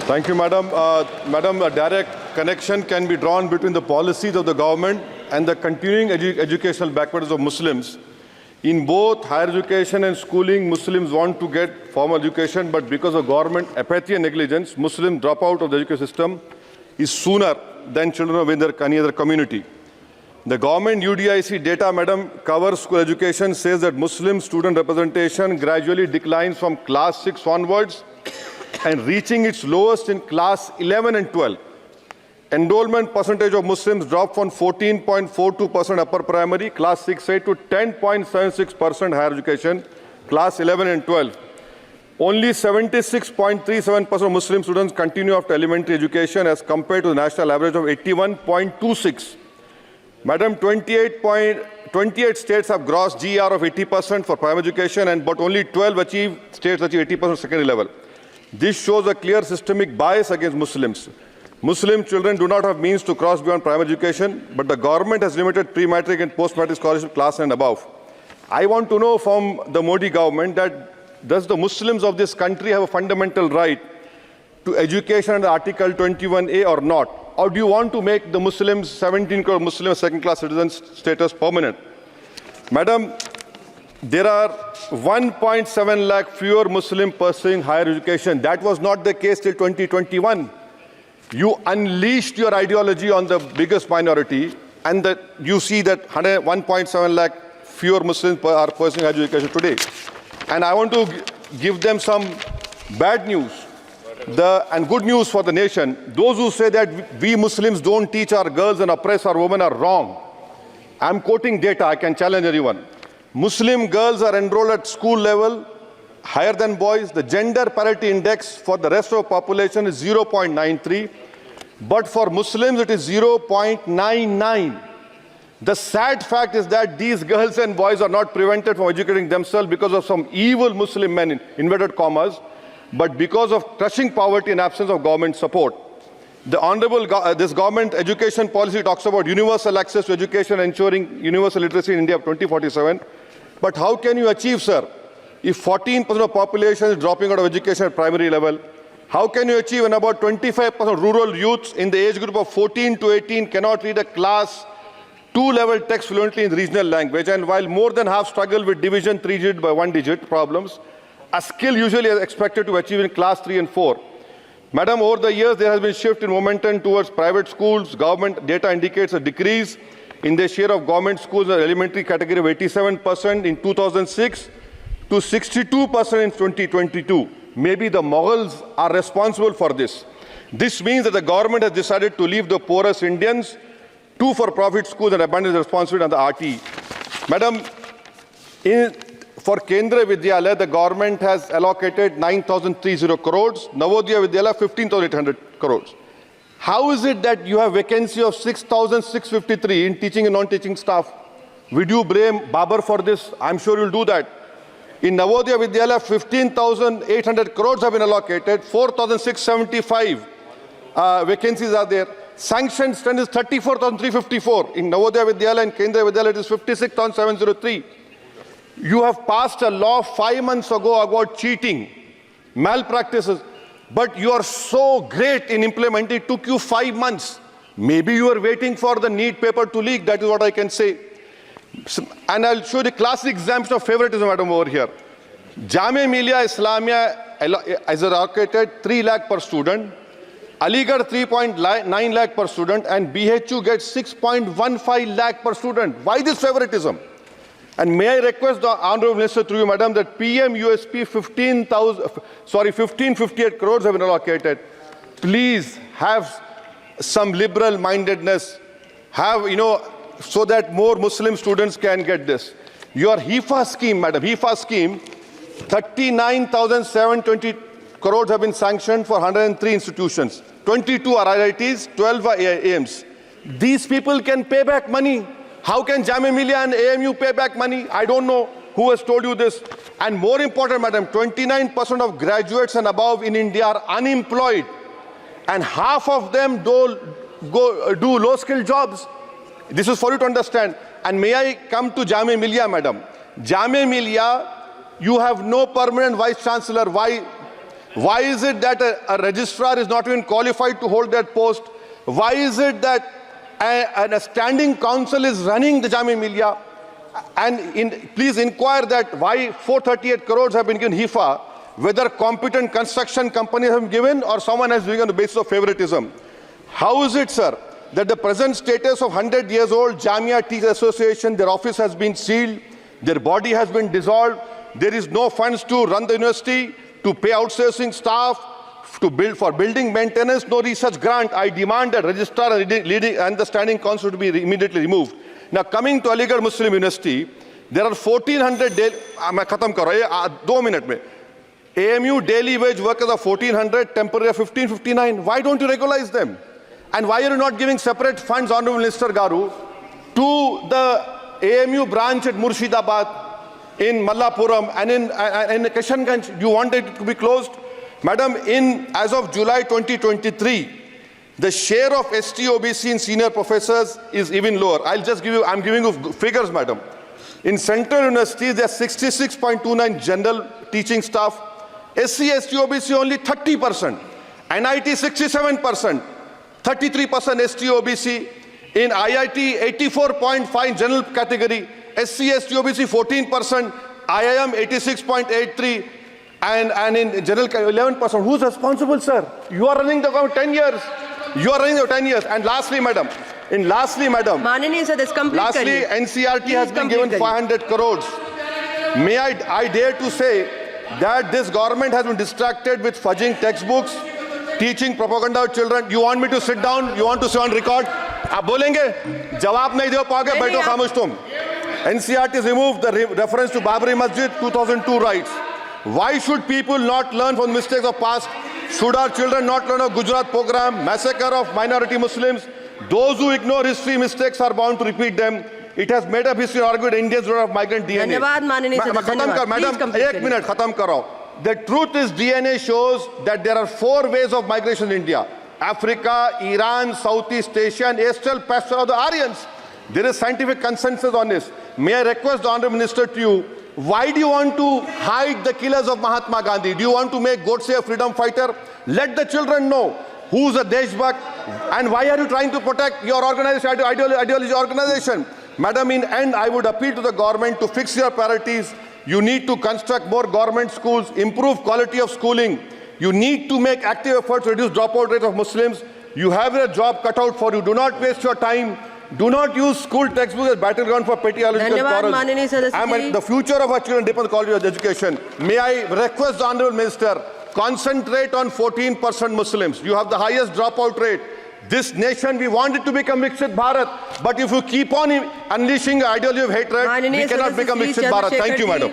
Thank you, Madam. Madam, a direct connection can be drawn between the policies of the government and the continuing educational backwardness of Muslims. In both higher education and schooling, Muslims want to get formal education, but because of government apathy and negligence, Muslims drop out of the education system is sooner than children of any other community. The government UDIC data, Madam, covers school education, says that Muslim student representation gradually declines from class 6 onwards and reaching its lowest in class 11 and 12. Enrollment percentage of Muslims dropped from 14.42% upper primary, class 6A, to 10.76% higher education, class 11 and 12. Only 76.37% of Muslim students continue after elementary education as compared to the national average of 81.26%. Madam, 28 states have gross GR of 80% for primary education, but only 12 states achieve 80% secondary level. This shows a clear systemic bias against Muslims. Muslim children do not have means to cross beyond primary education, but the government has limited pre-matric and post-matric scholarship class and above. I want to know from the Modi government that does the Muslims of this country have a fundamental right to education under Article 21A or not? Or do you want to make the Muslims, 17 crore Muslim second-class citizens status permanent? Madam, there are 1.7 lakh fewer Muslims pursuing higher education. That was not the case till 2021. You unleashed your ideology on the biggest minority, and you see that 1.7 lakh fewer Muslims are pursuing higher education today. And I want to give them some bad news and good news for the nation. Those who say that we Muslims don't teach our girls and oppress our women are wrong. I'm quoting data. I can challenge anyone. Muslim girls are enrolled at school level higher than boys. The gender parity index for the rest of the population is 0.93, but for Muslims it is 0.99. The sad fact is that these girls and boys are not prevented from educating themselves because of some evil Muslim men, in inverted commas, but because of crushing poverty and absence of government support. This government education policy talks about universal access to education, ensuring universal literacy in India of 2047. But how can you achieve, sir, if 14% of the population is dropping out of education at primary level? How can you achieve when about 25% rural youths in the age group of 14 to 18 cannot read a class 2 level text fluently in regional language, and while more than half struggle with division 3-digit by 1-digit problems, a skill usually is expected to achieve in class 3 and 4. Madam, over the years, there has been a shift in momentum towards private schools. Government data indicates a decrease in the share of government schools in the elementary category of 87% in 2006 to 62% in 2022. Maybe the Mughals are responsible for this. This means that the government has decided to leave the poorest Indians to for-profit schools and abandon the responsibility on the RT. Madam, for Kendra Vidyalaya, the government has allocated 9,030 crores, Navodaya Vidyalaya 15,800 crores. How is it that you have vacancy of 6,653 in teaching and non-teaching staff? Would you blame Babar for this? I'm sure you'll do that. In Navodaya Vidyalaya, 15,800 crores have been allocated, 4,675 vacancies are there. Sanctioned strength is 34,354. In Navodaya Vidyalaya and Kendra Vidyalaya, it is 56,703. You have passed a law 5 months ago about cheating, malpractices, but you are so great in implementing. It took you 5 months. Maybe you are waiting for the NEET paper to leak. That is what I can say. And I'll show the classic example of favoritism, madam, over here. Jamia Millia Islamia is allocated 3 lakh per student, Aligarh 3.9 lakh per student, and BHU gets 6.15 lakh per student. Why this favoritism? And may I request the Honorable Minister through you, madam, that PM USP 1558 crores have been allocated. Please have some liberal mindedness, so that more Muslim students can get this. Your HIFA scheme, madam, HIFA scheme, 39,720 crores have been sanctioned for 103 institutions. 22 are IITs, 12 are AIMs. These people can pay back money. How can Jamia Millia and AMU pay back money? I don't know who has told you this. And more important, madam, 29% of graduates and above in India are unemployed. And half of them do low-skilled jobs. This is for you to understand. And may I come to Jamia Millia, madam? Jamia Millia, you have no permanent vice chancellor. Why? Why is it that a registrar is not even qualified to hold that post? Why is it that a standing council is running the Jamia Millia? And please inquire that why 438 crores have been given HIFA, whether competent construction companies have been given or someone has been on the basis of favoritism. How is it, sir, that the present status of 100 years old Jamia Teachers Association, their office has been sealed, their body has been dissolved, there is no funds to run the university, to pay outsourcing staff, to build for building maintenance, no research grant? I demand that registrar and the standing council to be immediately removed. Now, coming to Aligarh Muslim University, there are 1,400 daily. मैं खत्म करो ये 2 minutes में. AMU daily wage workers are 1,400, temporary 1,559. Why don't you regularize them? And why are you not giving separate funds, Honorable Minister Garu, to the AMU branch at Murshidabad, in Mallapuram and in Kishanganj? You want it to be closed? Madam, as of July 2023, the share of ST-OBC in senior professors is even lower. I'm giving you figures, madam. In central universities, there are 66.29 general teaching staff. SC, ST-OBC only 30%. NIT 67%. 33% ST-OBC. In IIT, 84.5 general category. SC, ST-OBC 14%. IIM 86.83%. And in general 11%. Who's responsible, sir? You are running the government 10 years. You are running the 10 years. And lastly, madam. Mananiya sir, this complete. Lastly, NCRT has been given 500 crores. May I dare to say that this government has been distracted with fudging textbooks, teaching propaganda to children. You want me to sit down? You want to sit on record? आप बोलेंगे? जवाब नहीं दे पाओगे, बैठो खामोश तुम. NCRT has removed the reference to Babri Masjid 2002 rights. Why should people not learn from the mistakes of past? Should our children not learn of Gujarat program, massacre of minority Muslims? Those who ignore history mistakes are bound to repeat them. It has made up history argued Indians don't have migrant DNA. Madam, 1 minute, khatam karo. The truth is DNA shows that there are 4 ways of migration in India. Africa, Iran, Southeast Asia, and Astral pasture of the Aryans. There is scientific consensus on this. May I request the Honourable Minister to you, why do you want to hide the killers of Mahatma Gandhi? Do you want to make Godse a freedom fighter? Let the children know who's a Deshbhakt and why are you trying to protect your organization, ideology organization? Madam, in end, I would appeal to the government to fix your priorities. You need to construct more government schools, improve quality of schooling. You need to make active efforts to reduce dropout rate of Muslims. You have a job cut out for you. Do not waste your time. Do not use school textbooks as battleground for petty ideological quarrels. The future of our children depends on quality of education. May I request the Honourable Minister, concentrate on 14% Muslims. You have the highest dropout rate. This nation, we want it to become Viksit Bharat. But if you keep on unleashing ideology of hatred, we cannot become Viksit Bharat. Thank you, madam.